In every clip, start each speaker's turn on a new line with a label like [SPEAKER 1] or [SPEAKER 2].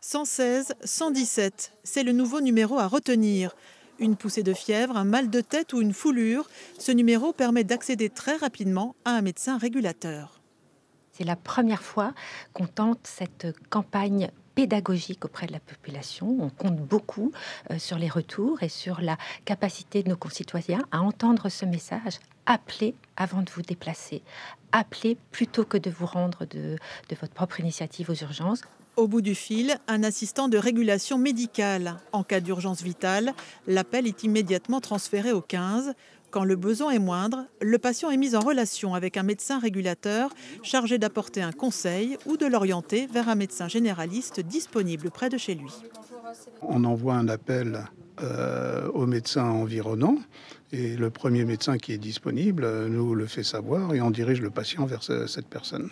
[SPEAKER 1] 116 117, c'est le nouveau numéro à retenir. Une poussée de fièvre, un mal de tête ou une foulure, ce numéro permet d'accéder très rapidement à un médecin régulateur.
[SPEAKER 2] C'est la première fois qu'on tente cette campagne pédagogique auprès de la population. On compte beaucoup sur les retours et sur la capacité de nos concitoyens à entendre ce message. Appelez avant de vous déplacer. Appelez plutôt que de vous rendre de votre propre initiative aux urgences.
[SPEAKER 1] Au bout du fil, un assistant de régulation médicale. En cas d'urgence vitale, l'appel est immédiatement transféré au 15. Quand le besoin est moindre, le patient est mis en relation avec un médecin régulateur chargé d'apporter un conseil ou de l'orienter vers un médecin généraliste disponible près de chez lui.
[SPEAKER 3] On envoie un appel au médecin environnant et le premier médecin qui est disponible nous le fait savoir et on dirige le patient vers cette personne.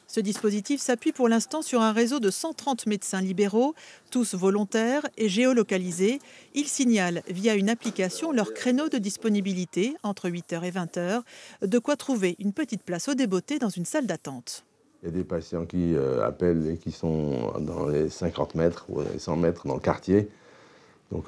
[SPEAKER 1] Ce dispositif s'appuie pour l'instant sur un réseau de 130 médecins libéraux, tous volontaires et géolocalisés. Ils signalent via une application leur créneau de disponibilité entre 8h et 20h, de quoi trouver une petite place au débeauté dans une salle d'attente.
[SPEAKER 4] Il y a des patients qui appellent et qui sont dans les 50 mètres ou les 100 mètres dans le quartier. Donc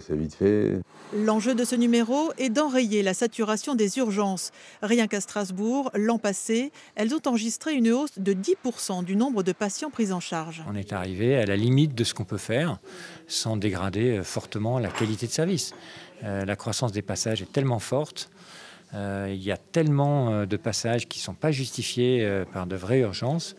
[SPEAKER 4] c'est vite fait.
[SPEAKER 1] L'enjeu de ce numéro est d'enrayer la saturation des urgences. Rien qu'à Strasbourg, l'an passé, elles ont enregistré une hausse de 10% du nombre de patients pris en charge.
[SPEAKER 5] On est arrivé à la limite de ce qu'on peut faire sans dégrader fortement la qualité de service. La croissance des passages est tellement forte. Il y a tellement de passages qui ne sont pas justifiés par de vraies urgences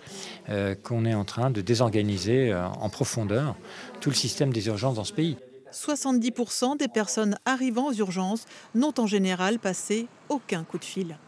[SPEAKER 5] qu'on est en train de désorganiser en profondeur tout le système des urgences dans ce pays.
[SPEAKER 1] 70% des personnes arrivant aux urgences n'ont en général passé aucun coup de fil.